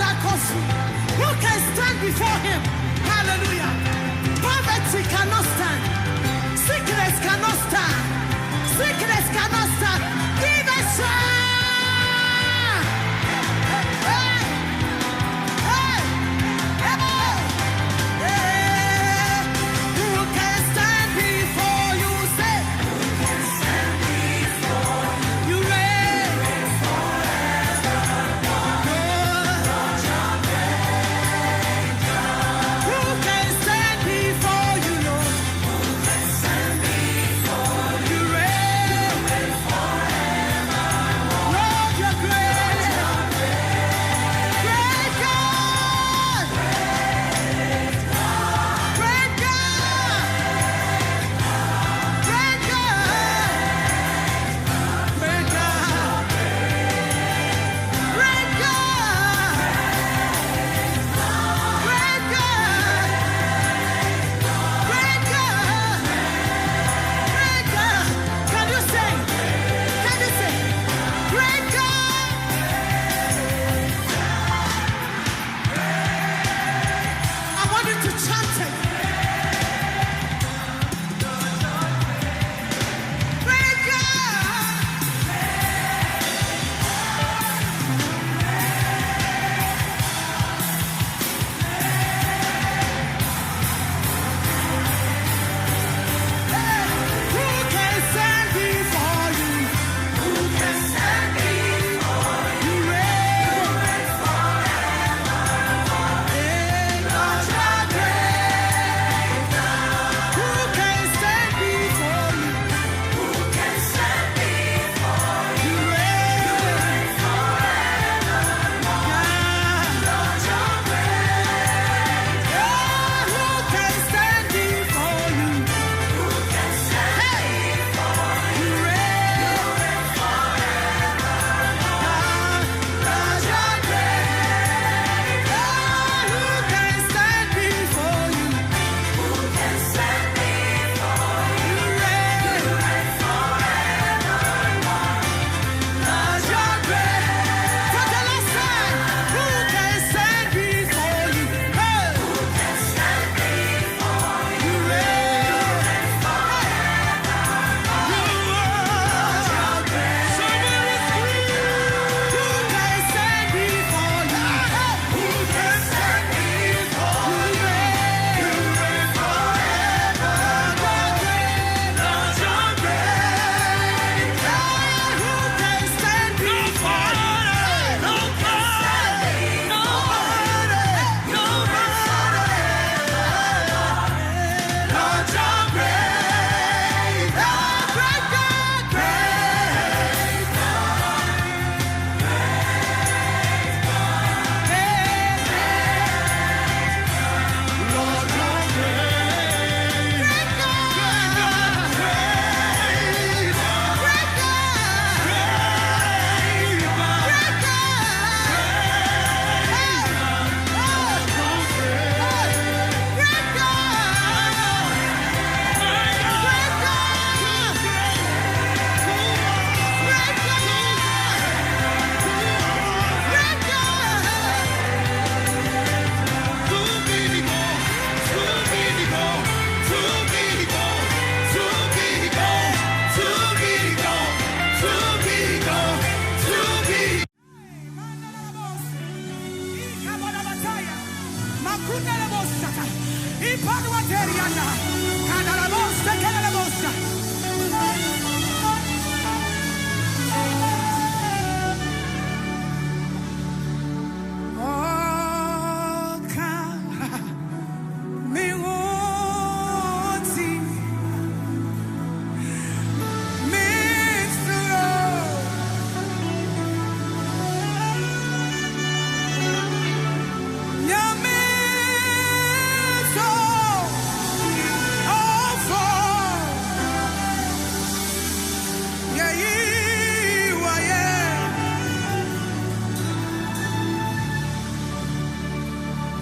Who can stand before him? Hallelujah. Poverty cannot stand. Sickness cannot stand. Sickness cannot stand. Give a shout. Hey, hey, hey, hey. Who can stand before you? Say, who can stand before you? You reign forever. Who can stand before you, Lord? Who can stand before you? You reign forever. Lord, you're great. Great God. Great God. Great God. Great God. Great God. Great God. Great God. Great God. Can you sing? Can you sing? Great God. I want you to chant it. Great God. Who can stand before you? Who can stand before you? You reign forever. Lord, you're great. Who can stand before you? Who can stand before you? You reign forever. Lord, you're great. Who can stand before you? Who can stand before you? You reign forever. Lord, you're great. Who can stand before you? Who can stand before you? You reign forever. Lord, you're great. For the last time, who can stand before you? Hey. Who can stand before you? You reign forever. Lord, you're great. Somebody scream. Who can stand before you? Who can stand before you? You reign forever. Lord, you're great. Who can stand before you? Lord, you're great. Great God, great Lord, you're great. Great God, great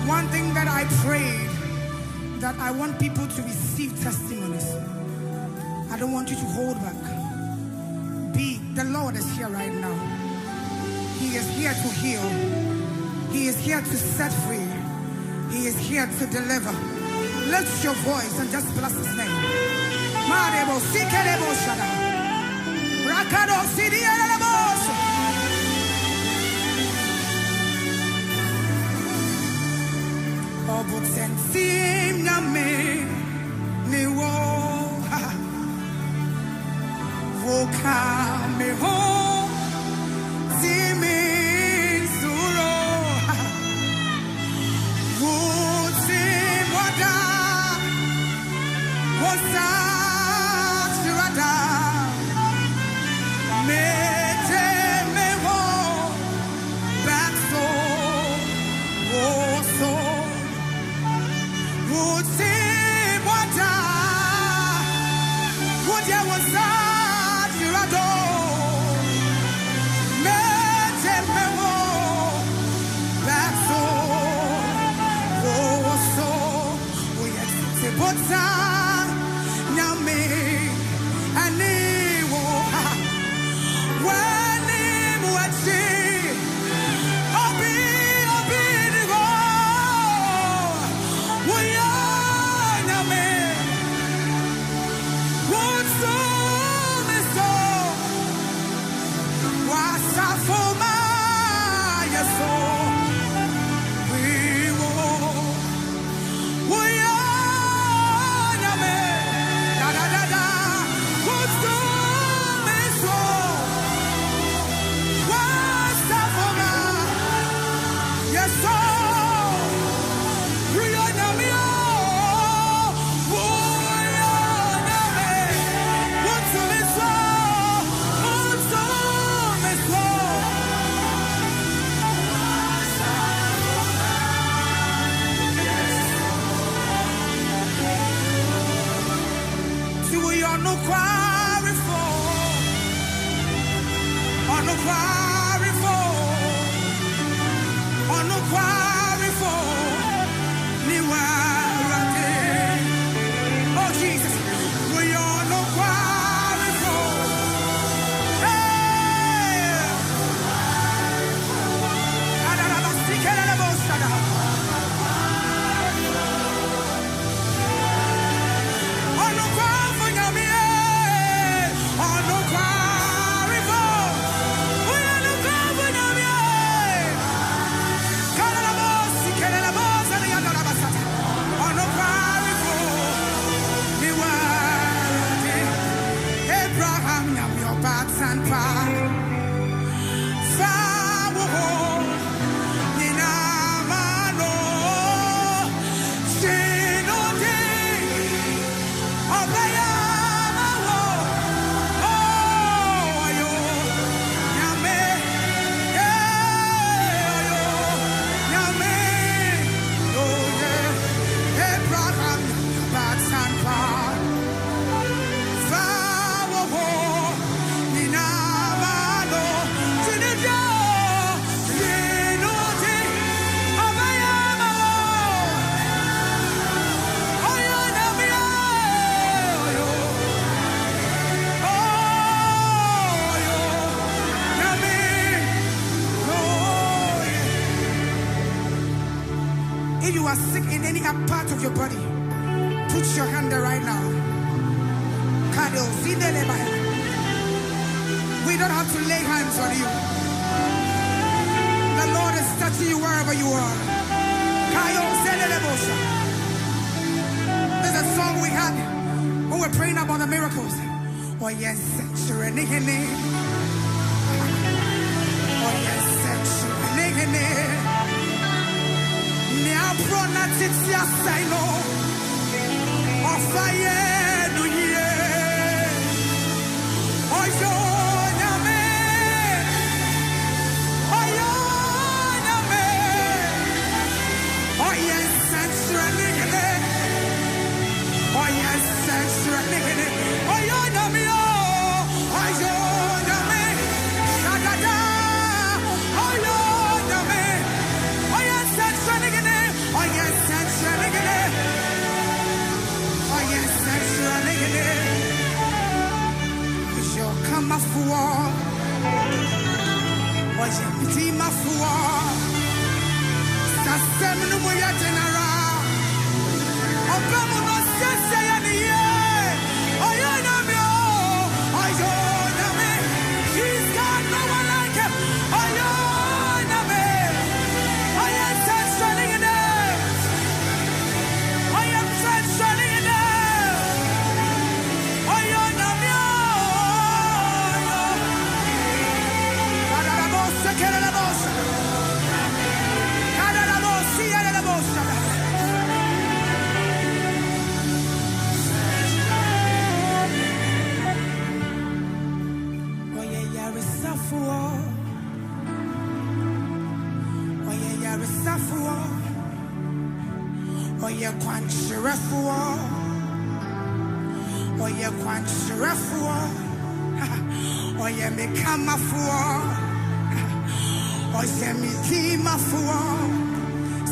One thing that I prayed, that I want people to receive testimonies. I don't want you to hold back. The Lord is here right now. He is here to heal. He is here to set free. He is here to deliver. Lift your voice and just bless his name. Marebo sikelebo shada. Rakado sidielebo. Obutensim na me ni wo. Woka me ho. Zimin suro. Wotim wada. Wosa shirada. Mete me ho. Back so. Woso. Wotim wada. Wodia wosa shirado. Mete me ho. Back so. Woso. Woyete bota. Part of your body, put your hand there right now. We don't have to lay hands on you. The Lord is touching you wherever you are. There's a song we had when we're praying about the miracles. Oh yes, oh yes, Pronatixia Sino of fire, New Year. Oh, Yame. Oh, Yame. Oh, yes, sensually. Oh, yes, sensually. Oh, Yame. Oh, Yame. Da da da. Oh, Yame. Oh, yes, sensually. Oh yes, sensually. Oh yes, sensually. You're come for. Oh yes, team for.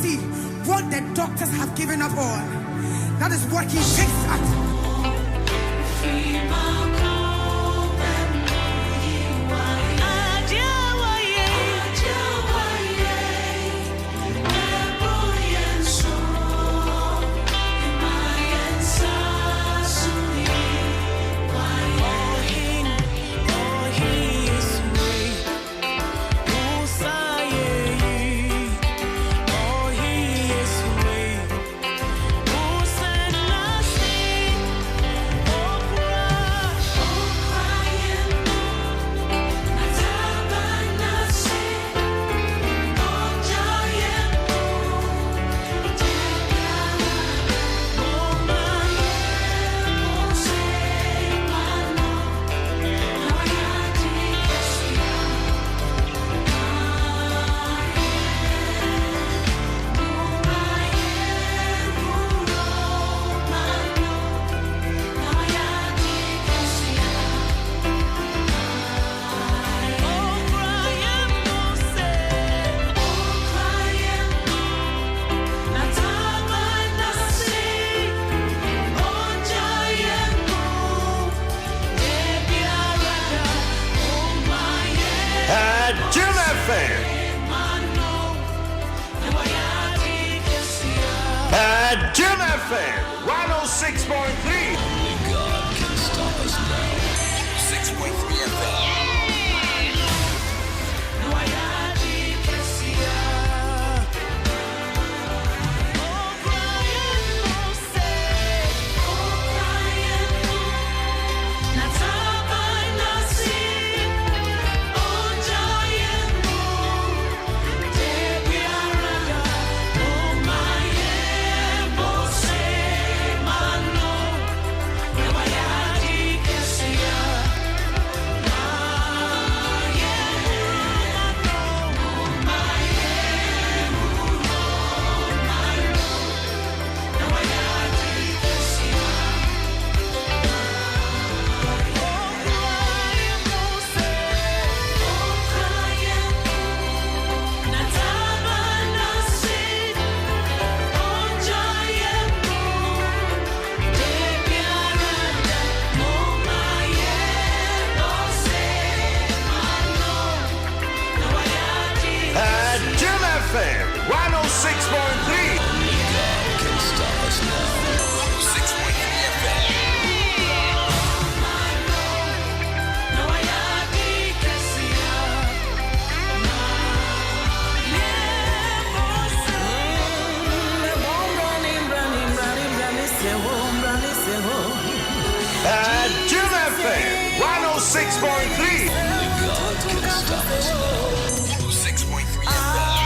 See, what the doctors have given up on, that is what he takes up. Adom FM 106.3. Only God can stop us now. 6.3 FM. Adom FM 106.3. Only God can stop us now. 6.3 FM. Adom FM 106.3. Only God can stop us now. 6.3 FM. Adom FM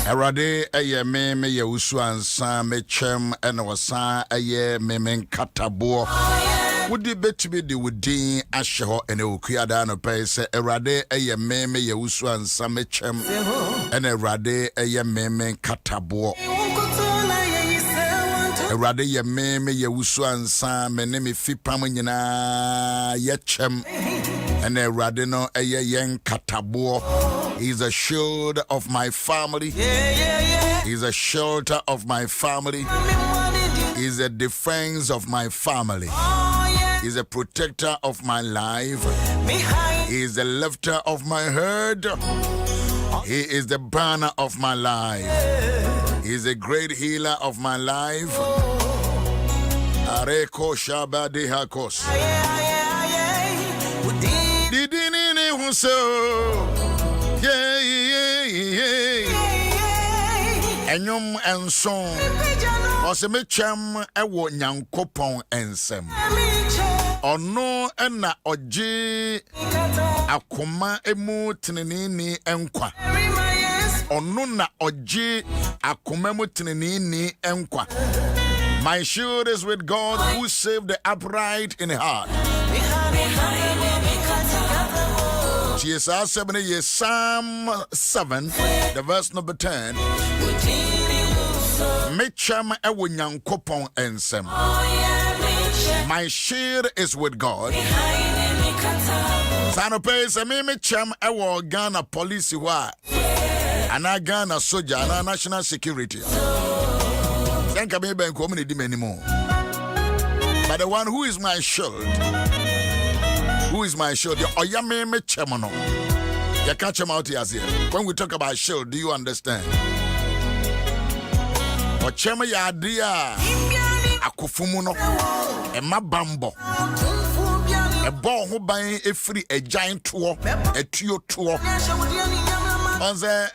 Erade eye me Yaw Owusu Ansah mechem ena wasa eye me katabo. Wodi betumi de wodin ahye ho ene okuada no pɛ sɛ Erade eye me Yaw Owusu Ansah mechem ena Erade eye me katabo. Erade ye me Yaw Owusu Ansah me ne me fipam nyina yechem ena Erade no eye yen katabo. He's a shield of my family. He's a shelter of my family. He's a defense of my family. He's a protector of my life. He's a lifter of my head. He is the banner of my life. He's a great healer of my life. Areko Shaba de Hakos. Didini Huso. Enyom enson ose mechem ewo nyankopon ensem ono ena oje akoma emu tinini enkwa ono na oje akoma emu tinini enkwa. My shield is with God who saved the upright in heart. Psalm 7, the verse number 10. Mecham ewo nyankopon ensem. My shield is with God. Sanope se me mecham ewo Ghana police wa. Ana Ghana soldier, ana national security. Thank me ben community anymore. But the one who is my shield. Who is my shield? Oyame mechemono. You catch him out here. When we talk about shield, do you understand? Ochema ya dia akufumuno ema bambo ebo ho ban efiri a giant tuo etuo tuo onze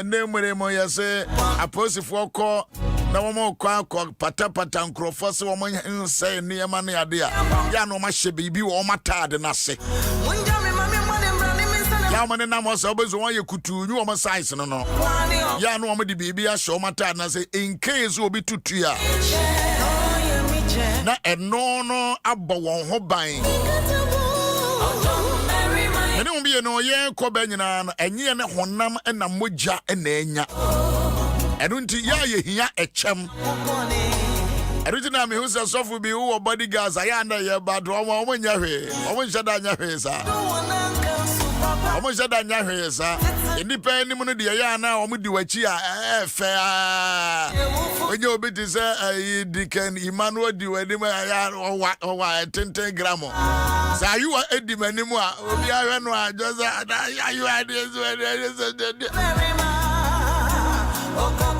nemure mo yese aposifo ko na womo kwa pata nkrofo se womo nse niema na ade ya no ma hye bibi wo matade na se ya mo ne na mo se obezo won ye kutu nyu wo size no no ya no wo de bibi a hye matade na se in case obi tutu ya na eno no abọ won ho ban ene mo bi no ye ko ba nyina no enye ne honam na mogya na enya enu nti ya ye hia echem Original me who says sofu bi who bodyguards ayanda ye bad omo nya hwe omo nshada nya hwe sa omo nshada nya hwe sa enipa enim no de ya na omo di wachi a efe a onye obi ti say Dicken Emmanuel di wadim ya owa 10 gram sa you edim anim a obi ahwe no a just you are this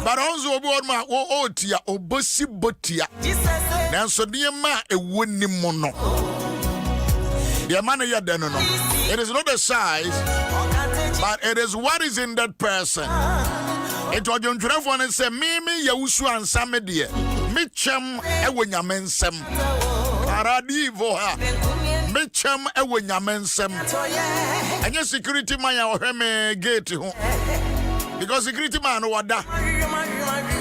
but also ma o tia obosi botia nanso de ma ewo nim no The money you don't know. It is not the size, but it is what is in that person. It was John Trevor and said, Mimi Yaw Owusu Ansah me dear. Mitchem ewo nyamensem. Aradivo ha. Mitchem ewo nyamensem. Anya security man ya ohwe gate ho. Because security man wada.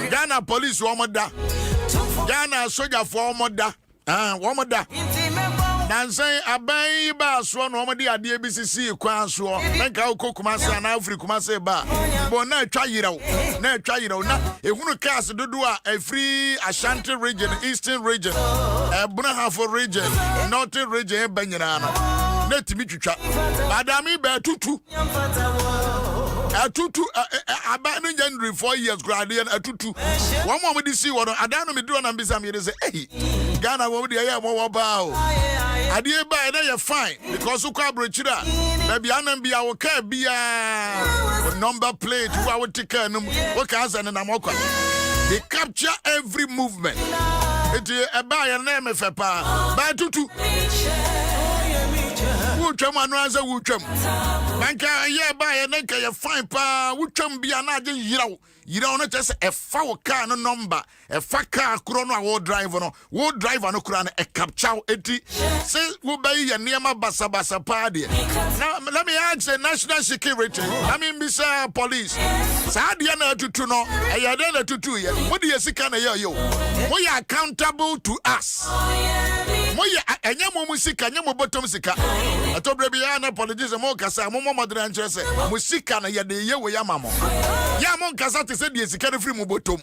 Ghana police womoda. Ghana soldier for womoda. Womoda. Nansay abai ba so no omode ade BCC kwan so menka ukokuma na Afri kuma se ba bo na atwa yirawo na ehunu cars dodo a free Ashanti region, Eastern region, Bunahafo region, Northern region banyina no na timi twitwa madami ba tutu aba no January 4 years graduate atutu one more we see one adano me do na mbisa me say hey Ghana wo de ya mo ba o adie ba na you fine because you kwa brochira baby anam bia wo ka bia number plate wo wo tika num wo ka asa na mokwa. They capture every movement. It eba ya na me fepa ba tutu wucham anu asa wucham manka ye ba ya na ka ya fine pa wucham bia na age yirawo no just a fa car no number a fa car kro no a wo driver no kura na e capture eti say wo ba ya niema basa pa de. Now let me ask the national security, I mean bisa police sa de na tutu no e ya de na tutu ye wo de sika na ye yo wo ya accountable to us. Moya enya mo musika enya mo bottom sika atobre bia na politician mo kasa mo modern chese musika na ye de ye wo ya mamo ya mo kasa te se de sika free mo bottom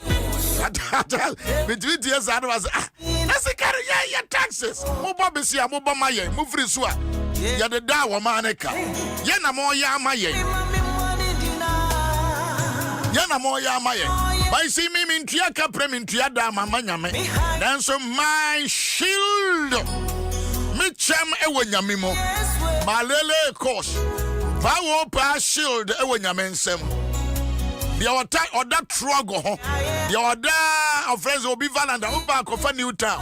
between years and was na sika ya taxes mo bo besia mo bo maye mo free so a ya de da wo maneka ye na mo ya maye By see me in Tiaka Premintia Dama Manyame. Then so my shield. Mitcham Ewanyamimo. Malele course. Power pass shield Ewanyamensem. The order or that struggle. The order of friends will be valent. I'm back of a new town.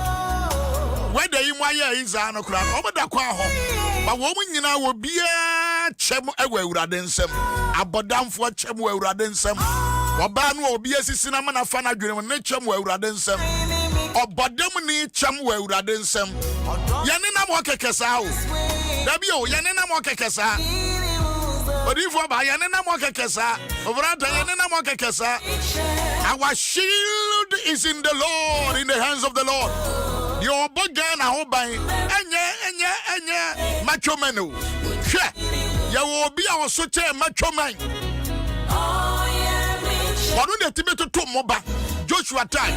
Where the Imaya is an o'clock over the Quaho. But woman, you know, will be a chem away radensem. A bodam for chem away radensem. Wabanu obi asisi na fana dwene ne chem wa awurade nsem obodem ni chem wa awurade nsem yene na mo kekesa o dabi o yene na mo kekesa odifo ba yene na mo kekesa obrata yene na mo kekesa. Our shield is in the Lord, in the hands of the Lord. Your bogan a hoban enye macho menu hwe ya obi a wosoche macho man. Wanu de timeto to moba Joshua time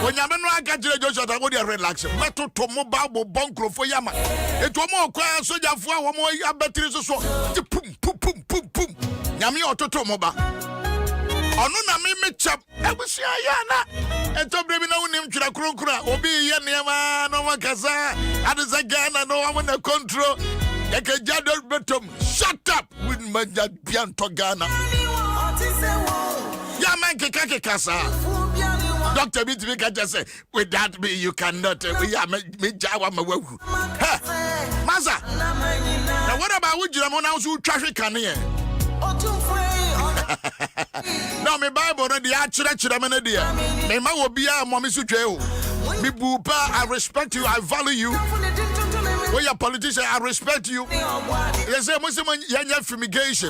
when yameno agajire Joshua ta go dey relax meto to moba bo bonkro fo yama eto mo kwa soja fo a wo mo abatiri so pum nyame ototo moba onu na me chap ebusia ya na eto brebi na wonim twira kronkro obi ye niam no wakasa adza Ghana no am na control ekejado betom shut up with manja bianto Ghana. Yeah, man, kasa. Dr. B just say, with that me you cannot. We are me jawa mawu. Maza. Now what about would you now who traffic can here? No, me Bible no the chira me dear. Me ma will be a mommy sutwe. Me bupa, I respect you, I value you. We are politicians, I respect you. They say Muslim fumigation.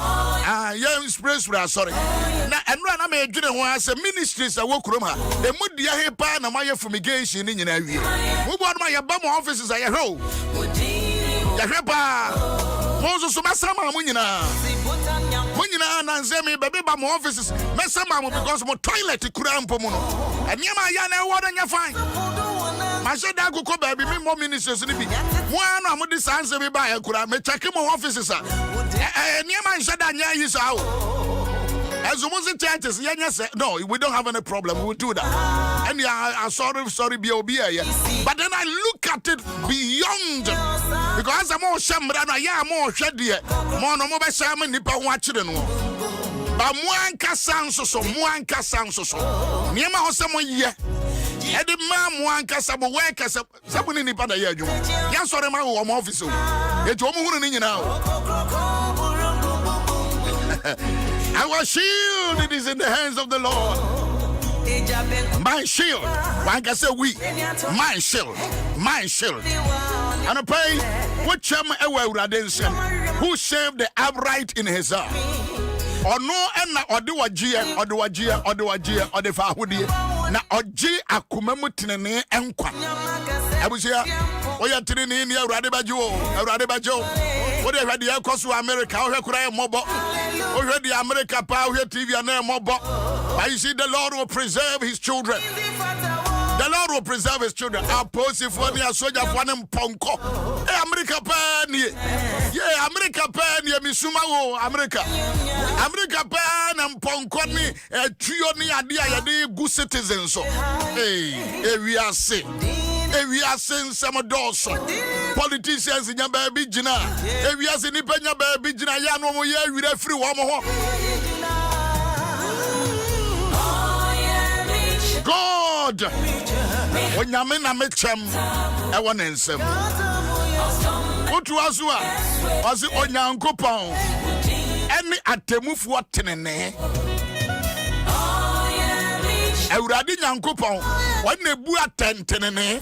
Sorry. Now, and run a major one as a ministries that work room. The Mudia Hepa and my fumigation in your area. Who bought my Obama offices? I hope. Yahepa Moses Masama Munina. Munina and Zemi, baby, my offices. Masama because my toilet to Kurampomuno. And Yama Yana, what and you find? I said that go baby, me more ministers in the big. One of the sons of me by a could I check him offices. And Yaman said that yeah, is out. As was the churches, yes, no, we don't have any problem. We'll do that. And yeah, I'm sorry, B.O.B. But then I look at it beyond because I'm more shambra, yeah, more shady, more no more shaman, nipper watching. But Muanka sounds so, Muanka sounds so. Niema or someone, yeah. Edi mamu ankasa mo weka sabu ni nipa da ye adwuma. Ya sore ma wo mo office o. Eti o mo hunu ni nyina o. Our shield it is in the hands of the Lord. My shield. One can say we. My shield. My shield. And I pray which who saved the upright in his heart. Or no and or the wajia or the wajia or the wajia or the fahudi. Na oji akumemutinene enkwa. Abusia. Oya tini in ya radibajo. What they had the Cosu America, or cry mobile. Already America power here TV and mobile. But you see, the Lord will preserve his children. The Lord will preserve his children. Our Posifonia soldier for them ponko. America pan yeah, America pan yeah, Misuma America. America pan and ponko ni a trioni idea good citizens. So hey, we are sick. We are saying some adults, politicians in your baby Jina. We are saying Penya baby Jina. Ya no more year with a free one more. God, when you mean I met him, I want to say, what was it on your uncle Pound? Any atemu for tenene. Euradi Yankupon, when they boo attentinene,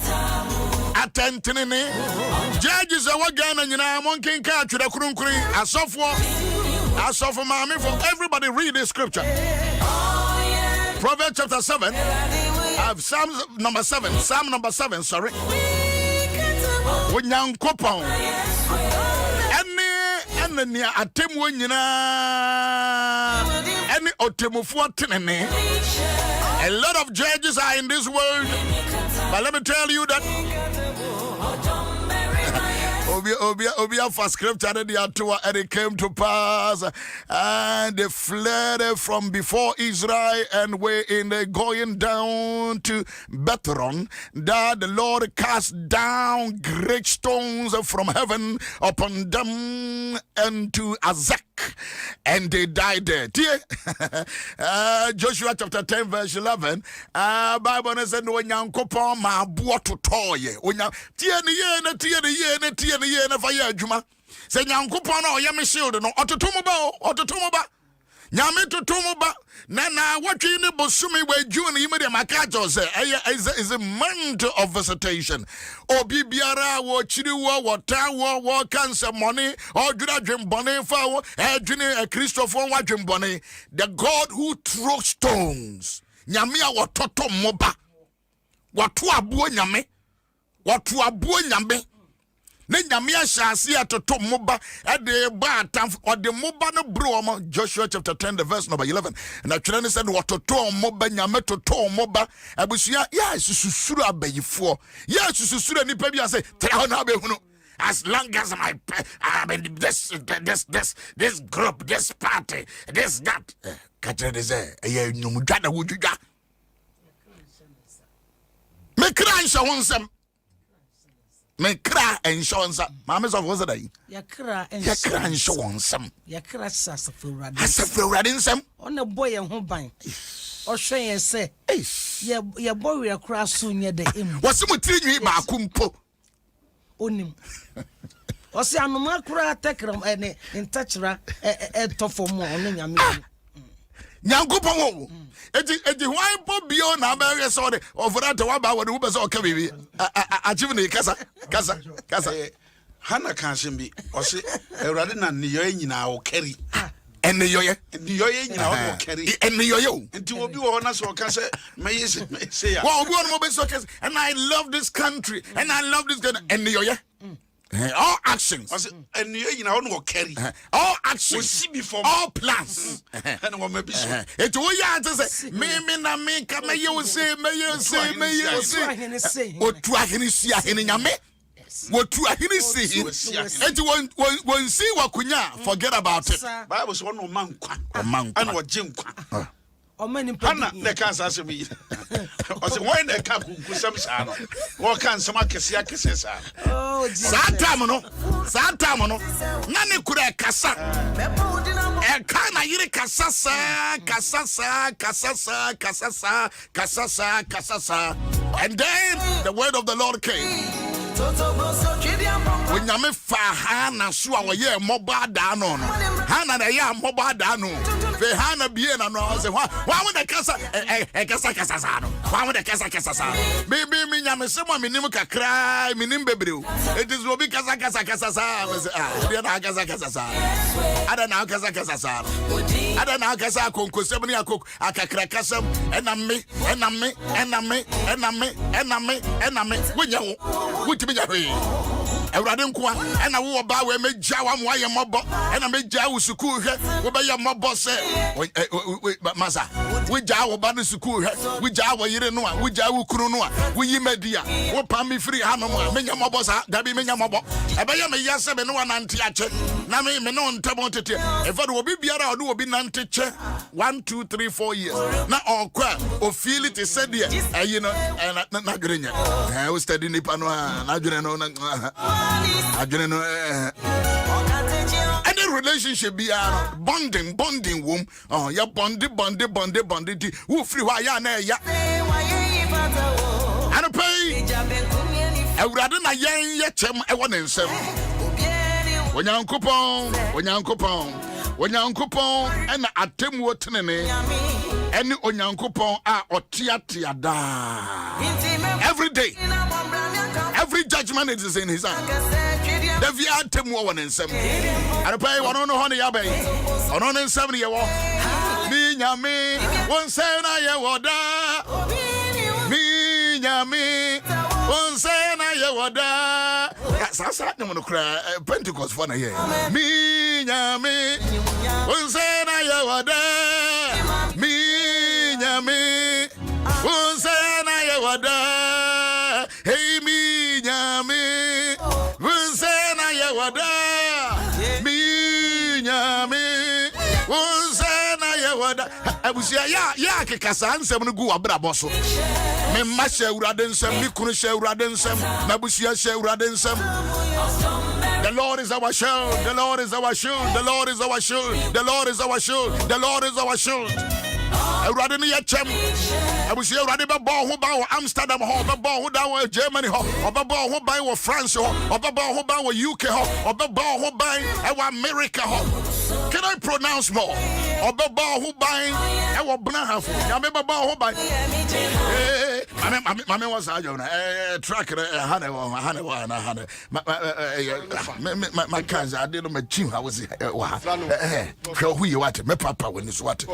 judges are again and you know, monkey cat to the Krunkri, as for mommy, for everybody read the scripture. Proverbs chapter 7, Psalm number 7, sorry. When Yankupon, any atemu, any otemu for tenene. A lot of judges are in this world, but let me tell you that Obia for scripture and it came to pass, and they fled from before Israel and were going down to Bethron, that the Lord cast down great stones from heaven upon them and to Azek, and they died there. Joshua chapter 10 verse 11, Bible said when Yankopon ma bua to toye when tie ye na fire adwuma se Nyankopon na oyem shield no ototomo ba nyame totomo ba na watwe ne bosumi we June yime de makajo se is a month of visitation obi biara wo chiri wo cancer money or dwadwen bone fa wo adwene Christopher wadwen bone the God who throws stones nyame a wototomo ba wato abuo nyame ne nyame ahyase atoto moba e de ba atamf or the moba no bro Joshua chapter 10 the verse number 11 na twene said watoto moba nyame toto moba abusua ya sususuru abayifo ya sususuru nipa bi ase tra na abehunu as long as I mean this group, this party, this that katre ze e nyumdwa na wudwa me kran sha wonsam me kra insurance mames of what's that yakra insurance yakra sasafurade nsem on the boy and home ban or shey say ye boy we akra so nye de em wasimutiri nwi ba akumpo onim osi anoma kra tekram ene intachra etofo mo ono nyame Nyankopon wo eti hwan po bio na ba ye so de overa to wa ba wo de wo be so ka bibi achieve ne kasa hana kansen bi o se ewrade na ne yoy nyina wo kari ene yoye nyina wo kari ene yoye enti obi wo na so ka se me say ya wo obi wo mo be so ka and I love this country and I love this country ene yoye all actions and you know no carry all actions see before all plans and what maybe so it will ya to say me na me ka me you say otu ahene sia ahene nyame wotu ahene si it won see wakunya forget about it Bible so no man kwa and what jim kwa Hana the cancer as me. Was when the cap could some son. What can some kisses? Oh, Santamano. Nani could a cassa. And can I eat Casasa? And then the word of the Lord came. When you make Hana Sua, yeah, mobile down on Hana, they are mobile down on Hana Bien and I say, why would the Casa Casasano? Why would the Casa Casasano? Baby, me, I'm someone, Minimuka cry, Minimbebu. It is Robi Casa Casasa. I don't know Casa. I don't know Casa. I don't know Casa Conco, Semia Cook, Akakrakasam, and I'm me. When you would be Eradinqua, and I will bow and make Jawa Waya Mobo, and I make Jawu Suku, where your mobo say, Massa, we Jawa Banu Suku, we Jawa Yirenoa, we Jawu Kurunoa, we Media, what Pami free Hanoma, Menya Mobosa, Dabi Menya Mobo, Abayama Yasa Beno and Antiache, Nami Menon Tamonte, if I will be Biara, do be Nantiche, 1, 2, 3, 4 years. Now, all crap, or feel it is said here, and you know, and not green. I was studying Nipanoa, I didn't know. I didn't know. Any relationship be a bonding womb. Oh, yeah, bonded. Who free why ya na ya. And pay. I would rather not yan yet. I want in some. When you're coupon, and at Tim Watnene. Any on coupon are or tia da. Every day. Every judgment is in his hand. The Via Temu one in 7. I pay 100 yabe. 170 yawa. Me nyame. One sena yawada. Me nyame. One sena yawada. Sasa no cry. Pentecost for na ye. Me nyame. One sena yawada. Me nyame. One sena yawada. Hey me. I was ya Kasan, some go abraboso. Me masha uraden me kunisha uraden Nabusia share uraden The Lord is our shield, the Lord is our shield, the Lord is our shield, the Lord is our shield, the Lord is our shield. I rather near Chem. I was here rather ball who buy Amsterdam hall, the ball who down Germany hall, or the ball who buy France hall, or the ball who buy UK hall, or the ball who buy America hall. Can I pronounce more? Or the ball who buy our Bnaha? I remember ball who buy. Mamma was a tracker, my cousin, I didn't know my gym. I was who you want, my papa when it's what.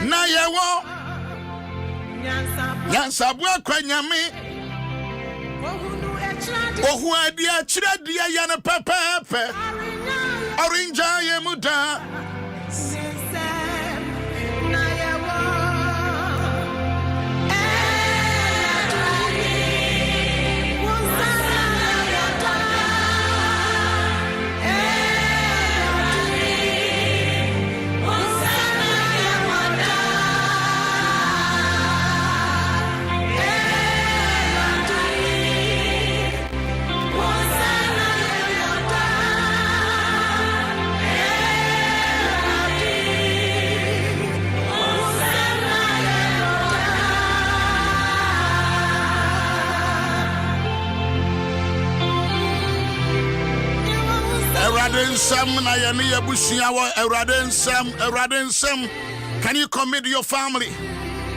Na yewo Yansa bua kwanyame Ohu adia chira dia ya na pepepe Orinja ye muda Na yewo Can you commit your family?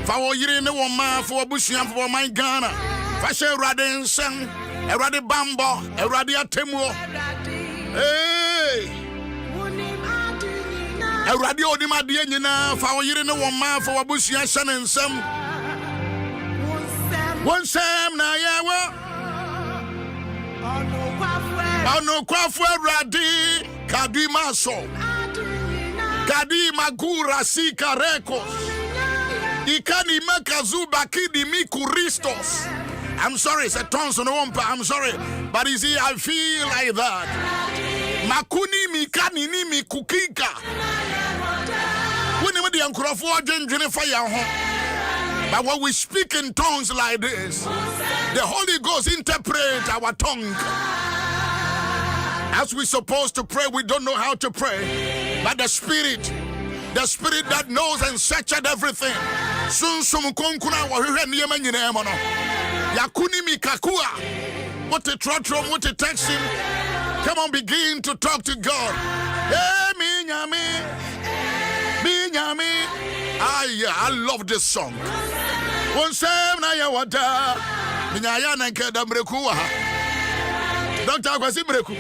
For you know one for Bushia for my Ghana. Fashe Radin Sam, a Radi Bambo, a Radia Temo. Hey, a radio de Madiana for you know one man for Bushia Shan and Sam. One Sam Nayawa. Ano kwafu Radi Kadima so Kadima Gura Sika Rekos Ikani makazuba kidi miku ristos. I'm sorry, it's a tongue on the wompa. I'm sorry, but you see, I feel like that. Makuni mikani ni mikukika. We never the uncle fire. But when we speak in tongues like this, the Holy Ghost interprets our tongue. As we're supposed to pray, we don't know how to pray. But the Spirit that knows and searches everything. Soon some konkuna wa niema nyine mono. Yakuni mikakua. What a trotrom, what a text him. Come on, begin to talk to God. Hey, minyami. I love this song. One sem na ya wada. Minyaya na nkeda mreku wa. Dr. Akwasi mreku.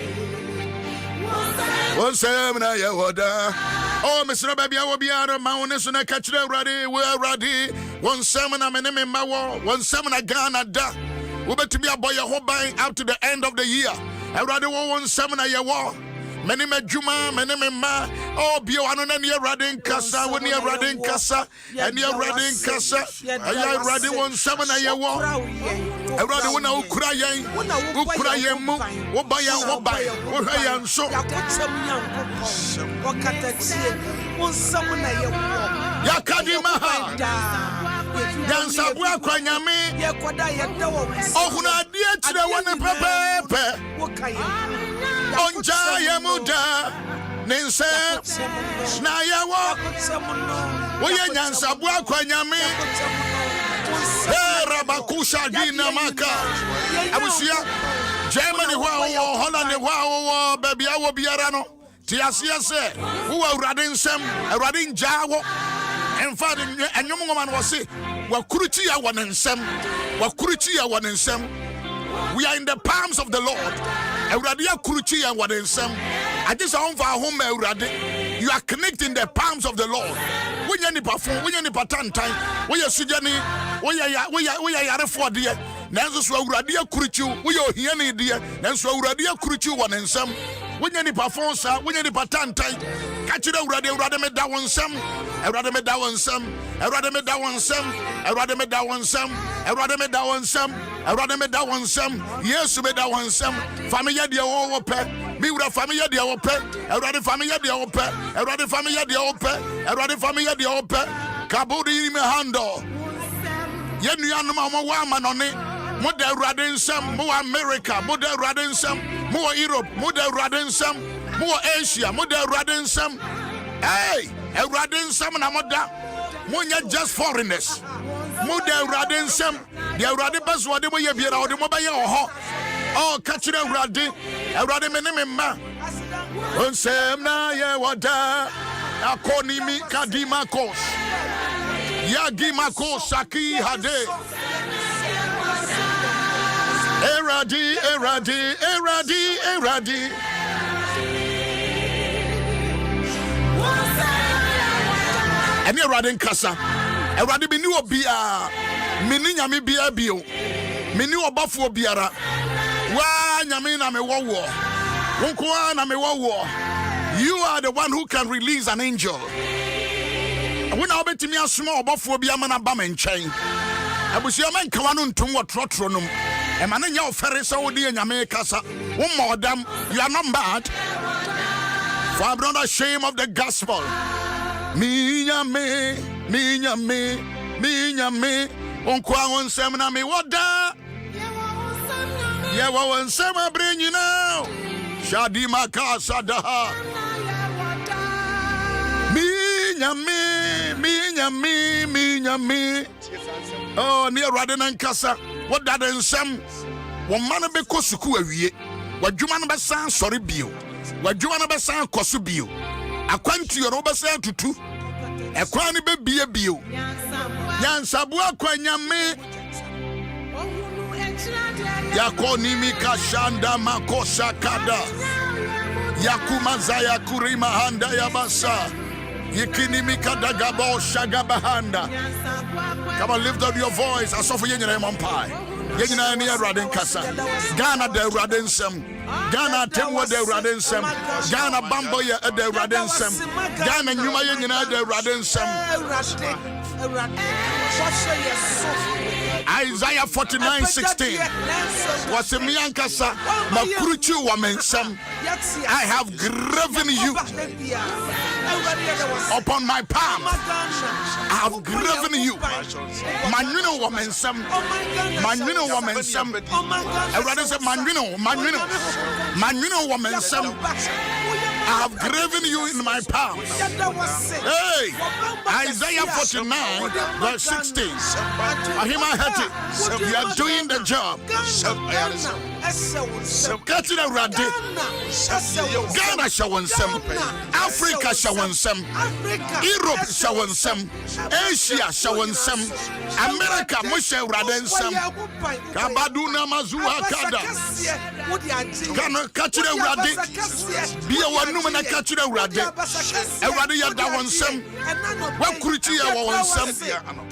One sem na ya wada. Oh, Mr. Baby, I will be out of my own. So I catch the ready. We're ready. One sermon, I'm in my wall. One sermon, I got da. We better be a boy, a whole buying out to the end of the year. I rather one sermon, I wall. Many me Juma, many me ma. Oh, be one on your Radin Casa, when you're Radin Casa, and you're Radin Casa. I rather one sermon, I wall. I rather one who cry, who buy, who so. Yakadimaha Yansabua Kwanyame Ohuna dia chire wane pepe Onja yemuda Nense Na yawo Oye Yansabua Kwanyame Rabakusha Dina Maka Abusia Germany Holland baby awo biarano Tiasia say, who are Radin Sam, a Radin Jawo, and Father, and young woman was say, Wakurutia one and Sam, Wakurutia one and Sam. We are in the palms of the Lord. A Radia Kurutia one and Sam. I just found our home, you are connecting the palms of the Lord. When you perform, when you pattern time, when you're Sujani, when you're for dear, Nanzo Radia Kuruchu, we are here, dear, Nanzo Radia Kuruchu one and Sam. When you perform, sir, when you pattern time, catch it out, rather me that one some, I rather me that one some, I rather me that one some, I rather me that one some, I rather me that one some, I rather me that one some, yes, me that one some, family dear old pet, me with a family dear old pet, I rather family dear old pet, I rather family dear old pet, I rather family dear old pet, Kabudi in me handle. Yen you are no woman on it. More Radin some, more America, more Radin some, more Europe, more Radin some, more Asia, more Radin some. Hey, a Radin some and Amoda, more just foreigners. More Radin some, the Radin bus, what do you be out of the mobile? Oh, catch it a Radin Menema. One Sam na ya wada, Akoni mi Kadimakos, Yagimako Saki Hade. Eradi. Eni Eradi nkasa. Eradi bi ni obia. Mini nyame bia bio. Mini obafo biara. Wa nyame na me wowo. Wonko na me wowo. You are the one who can release an angel. When I bet me a small obafo bia mana ba me nchen. Abusia man kawanu ntum wo trotro num. And man, your ferris, oh dear, Yamekasa. One more damn, you are not bad. For I'm not ashamed of the gospel. Me, on seminar, me, what da? Yeah, one summer bring you now. Shadima Casa daha. Me. Oh, near Radin Casa. What that and some one man be kosuku awie wadwuma no besan sori bio wadwuma no besan kosu bio akwantu yo no besan tutu ekwan ne be bie bio nyansabu akwanyame yakoni mikashanda makosa kada yakumaza yakurima handa yabasa yikini mikadagabo shagabahanda. Come on, lift up your voice. I saw for you in your pie. Yenina near Radin Casa. Ghana de Radin Sam. Ghana temwo de Awurade nsɛm. Ghana bambɔ yɛ de Awurade nsɛm. Ghana nnwuma yɛ nyinaa de Awurade nsɛm. Isaiah 49:16 was a miankasa makuruchi wa mensam. I have graven you upon my palm. I have graven you. Manwino wa mensam. Manwino wa mensam. Everybody say manwino wa mensam. I have graven you in my palm. Hey, Isaiah 49:16. Ahima Hati, you are doing the job. Catching a radi. Ghana shawansem. Africa shawansem. Europe shawansem. Asia shawansem. America mushe radensem. Kabaduna mazua kada. Ghana catching a radi. Be a one woman catching a radi. A radi yada wansem. Wakuriti wansem.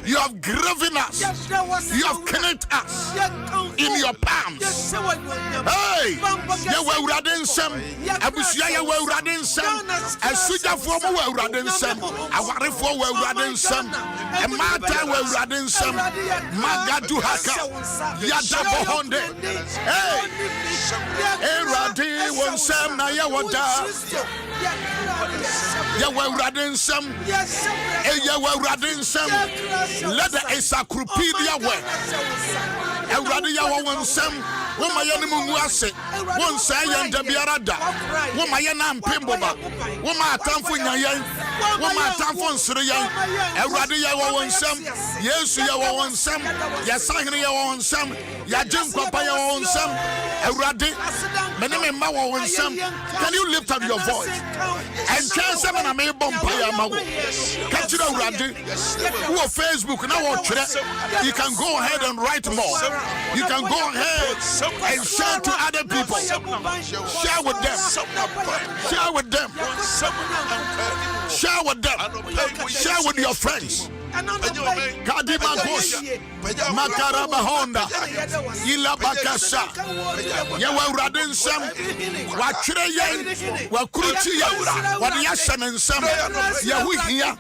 You have graven us. You have connected us in your palms. Hey, you were Radensem. Abusia, you were Radensem. A Suja for Radensem. A Warifo were Radensem. A Mata were Radensem. Magadu Haka. Yadabo Honde. Hey, Radi Wonsem Nayawada. You were Radensem. You were Radensem. Let the encyclopedia work. Everybody, you want some. Woman, you know, one say, and the Biarada. Woman, you know, Pimboba. Woman, time for Yan. Woman, time for Syrian. Everybody, you want some. Yes, you want some. Yes, I want some. Ya Jim Papa, you want some. Everybody, many men want some. Can you lift up your voice? And tell someone I'm a bumpire. Catch it already. Who are Facebook now? Watch it. You can go ahead and write more. You can go ahead and share to other people. Share with them. Share with them. Share with them. Share with your friends. Kadima Gosha, Makaraba Honda, Ilabakasha, Yawa Radensam, Wakreyan, Wakrutia, Wadiashan and Sam, Yahuhia.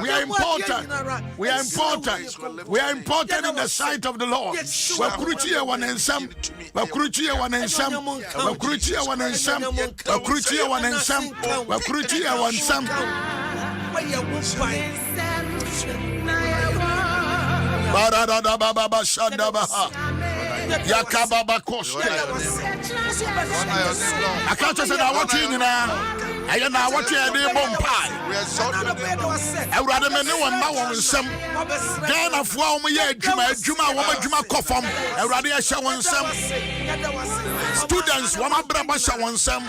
We are important. We are important. We are important in the sight of the Lord. Wakrutia one and some. Wakrutia one and some. Wakrutia one and some. Wakrutia one and some. Wakrutia one some. Barada Baba Shandabaha Yakababa Koske. I can't say that watching now. I am now watching a bomb pie. I rather than no one now some Gan of Wama Juma Wama Kofam. I rather show some students Wama Braba show some.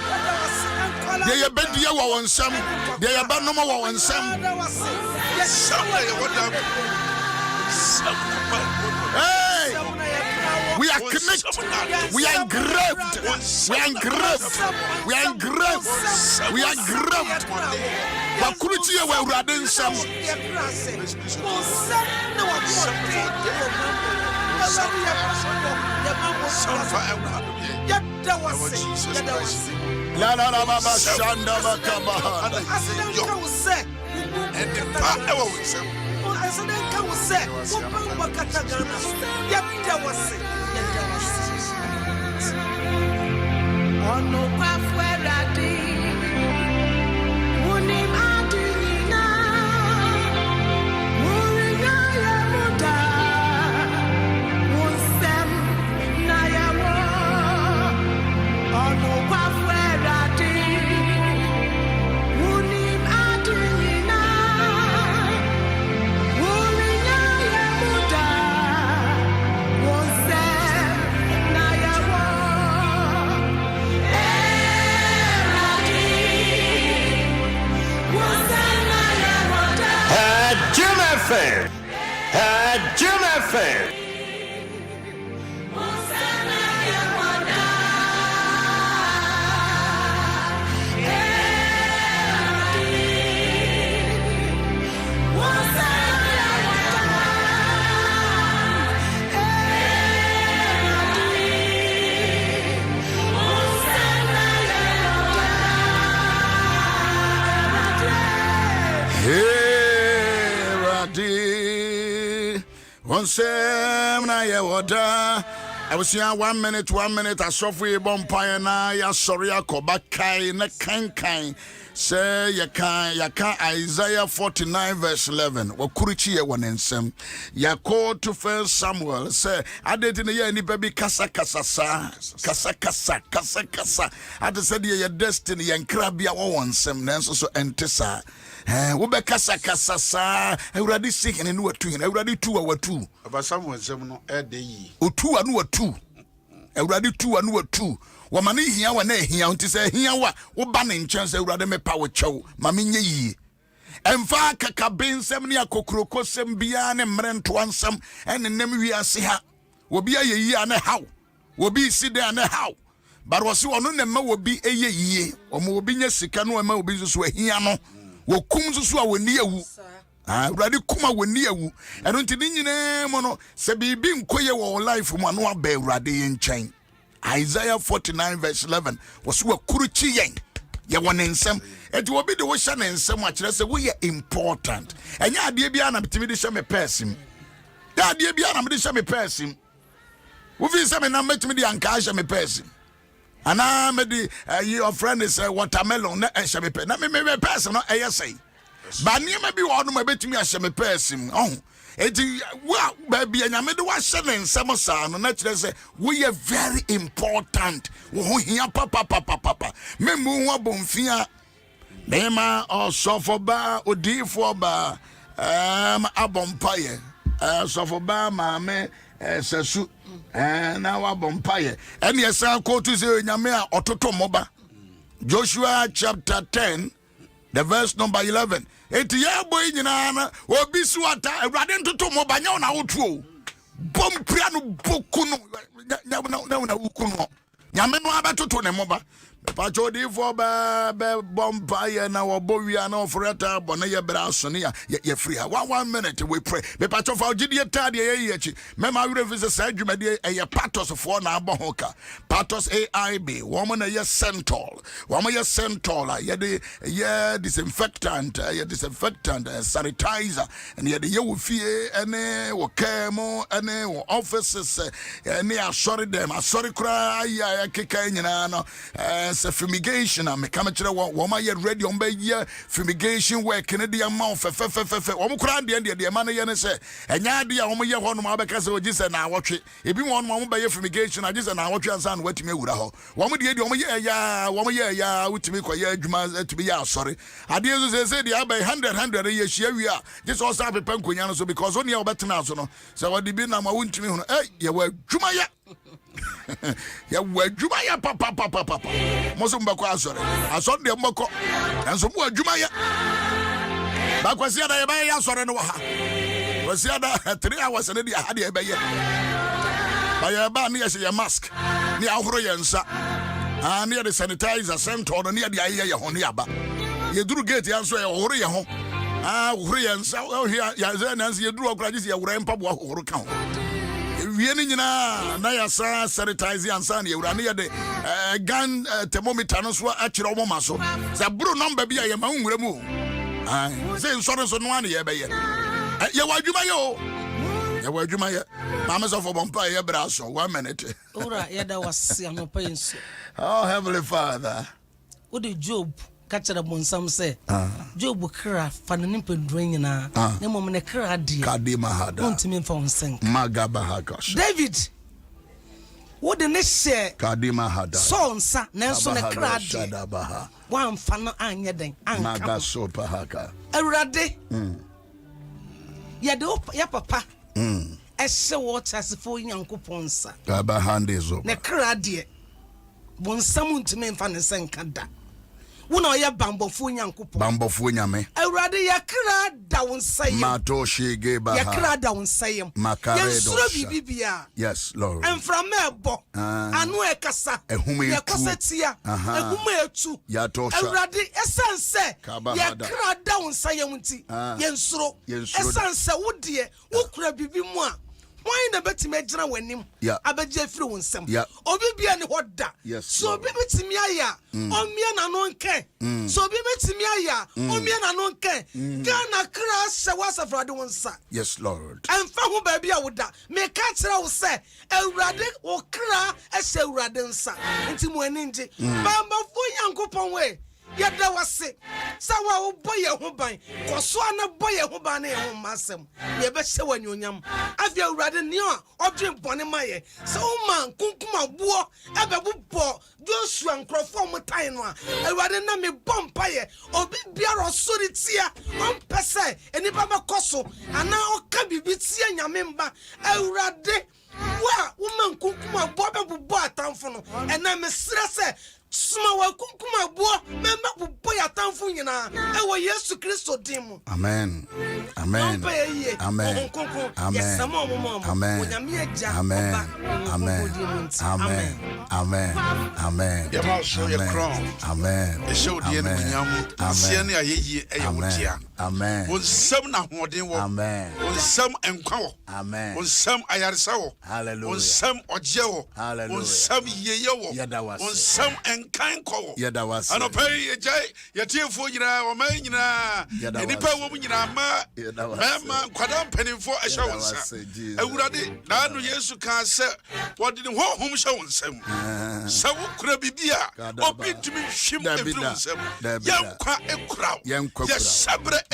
They are Bendia on some. They are Banoma on some. Hey, we are connected. We are engraved. We are engraved. We are engraved. We are engraved. Bakuruti ya wa uraden sam. La la la baba shanda bakaba. And the power will say. Adom FM. Radi. One sem na ye wada. I was here 1 minute. I saw for a bumpire na ya sorry akoba kai na kan. Say ya can Isaiah 49 verse 11. Wakurichi ye wanensem. Ya call to 1 Samuel. Say I did in the year ni baby kasa. I just said your destiny and crabia wansem nanso so entesa. We be kasa sa. Everybody sick and no two. Everybody 2 hour 2. About Samuel no day. O 2 anu 2. Everybody 2 anu 2. Wamani hiya wa na hiya unti se hiya wa wo ba ne nchen se urade me pa wo chew mame nye yi emfa kakabensem ne akokrokosem bia ne mrento ansam ene nem wiase ha obi ayeyi ane haw obi side ane haw bar wo se wono ne ma obi eyeyi omo obi nya sika no ma obi so hiya no wo kum so a woni awu urade kuma woni awu eno nti ni nyine mo no se bibi nkoye wo life mo no aba urade ye nchen Isaiah 49 verse 11 was we kuruchi yen ye wonensem enti obi de wo hye nensem a kire se we important enya ade bia na bitimi de hye me person ya ade bia na me de hye me person wo fi se me na metimi de anka hye me person ana me de your friend is watermelon na hye me person na me person no say ba niam bi wo no ma betimi hye me person eti wa baby anyame de wa hye ne nsem sa no na kire se we are very important wo ho hia papa memu ho abomfia mema osofo ba odifo ba abompaye osofo ba maame sasu na wa bompaye ene yesa ko to se nyame a ototo moba Joshua chapter 10 the verse number 11 eti ya boy nyina na obi suata awrade ntoto mo banya na wotuo bom pria no boku no na ukuno nyame no abetoto ne moba pa chodi for be bomba ye na wobowia na ofreta bona ye bra so ne ye free ha 1 minute we pray be pa chofa ogidie tade ye echi mema we revisit sa dwumade ye patos for na abohoka patos AIB woman na ye central woman ye central ye de ye disinfectant sanitizer and ye de ye wo fie ene wo kemo ene wo offices ene asori dem asori kra ya keka nyina no fumigation me come kire wo ma ye ready on be ye fumigation work ne de amount fe wo mo kra de ma no ye ne se enya de a wo mo ye ho no ma be ka se oji se na awotwe ebi mo no mo be ye fumigation agi se na awotwe ansa na watimi awura ho wo mo de wo mo ye ya utimi ko ye adwuma atimi ya asori ade ezo se de abai 100 ye hia wi a just also apepa nkonya no so because oni e obetena so no se wodi bi na ma wontimi hu ye wa adwuma ya ya wadwuma ya papa moso mbako asore de mbako enso mo wadwuma ya ba kwasi ada ye ba ya asore no ha kwasi ada 3 hours ne dia ha de ye ba ye ba ya ba ne ye mask ne ahoro ye nsa ne ye sanitizer center no ne ye aye ye ho ne aba ye duru gate ya so ye ahoro ye ho ahoro ye nsa ya ze na nsi ye duru okra ji ye wura mpabo ahoro ka ho wieni nyina na ya sa sanitize ansa na ewura ne ye de gun thermometer no so akire omo maso za buru number bia ye ma nwura mu say nsoro so no ane ye be ye wadwuma ye wadwuma ye mama so for bompa ye bra so 1 minute ora ye da wase anopa yensu oh heavenly father what did Job kachara bonsam se Job kra fanane pendro nyina ne mom ne kra de kadima hada ontimi mfa onsenk magaba hakash David what the ne share kadima hada so nsa nenso ne kra de wan fa no anye den anka maga sopa haka awurade ya de ya papa ehye water sefo nyankopon nsa gaba handezo ne kra de bonsam ontimi mfa ne senka da wona oya bambofo nyame awurade yakra da wonsayem mato shege ba yakra da wonsayem yensuro bibibia yes lord enframa ebo anu ekasa yakosetia ehuma etu awurade esanse yakra da wonsayem nti yensuro esanse wodie wokura bibi mu a Why the betime gyina w'anim? Abegye firi wo nsam. Obi bia ne hoda. So obi betime aya. Omia na no nke. So obi betime aya. Omia na no nke. Ghana kra se wasafrade wo nsa. Yes, Lord. Emfa ho ba bia woda. Me ka kyerɛ wo se Awurade wo kra ɛhyɛ Awurade nsa. Nti mo ani nje. Bamba fo Nyankopɔn we. Yada wase sawa wo boye ho ban koso ana boye ho ban na ye ho masem ye be hye wanyonyam afia Awurade ne a odwen bone maye so man kunkuma buo ebe bubbo Joshua nkrofo mo tan no a Awurade na me bompa ye obi biara sori tia on pese enipa makoso ana oka bibi tia nyame mba Awurade wa woman kunkuma buo be bubbo atamfo no ena me sira se Suma wa kunkuma buo memba bubo ya tamfo nyina ewo Yesu Kristo dim. Amen. Amen. Amen. Amen. Amen. Amen. Amen. Amen. Amen. Amen. Ya ma so ye crown. Amen. E show die no nyam. Sie ne ayeyi eyewotia. Amen. Wonsam na hoden wo. Amen. Wonsam enkwa wo. Amen. Wonsam ayaresa wo. Hallelujah. Wonsam oje wo. Hallelujah. Wonsam yeye wo. Wonsam enkan ko wo. Yadawase. Anopai ejai yetiefo nyina o man nyina. Enipa wo nyina ma. Mama kwada mpanimfo ehya wonsa. Awurade na no Yesu kan se wode ne honhom hye wonsam. Sawo kura bibia obi tumi hwim efiri wonsam. Yankwa ekura. Ya sabre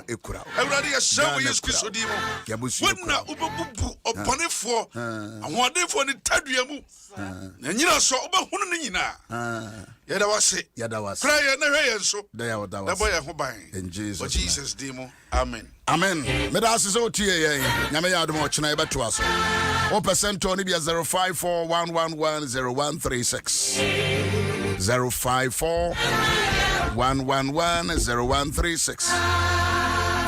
ekura. Awurade ya shawo Yesu Kristo di mo. Wonna ubebubu oponefo. Ahodenfo ne tadua mu. Na nyina so obehunu ne nyina. Yadawase. Prayer na hwe yenso. Na boy ho ban. In Jesus name. Amen. Amen. Medasi so tie ye. Nyame ya adom ochina ebeto aso. O percent on bia 0541110136. 0541110136.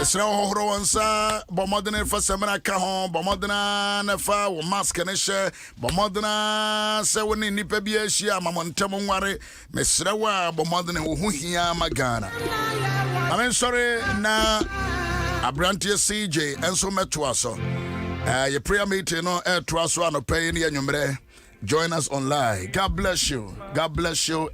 Esra hohoro wansa bomodene fa semana ka ho bomodena na fa wo mask ne hye bomodena se woni nipa bi ahia amamontem nware mesra wa bomodene wo hu hia magana. Amen. Sorry na Abrantie CJ enso meto aso. Your prayer meeting no to aso anopai ne anwumre. Join us online. God bless you. God bless you.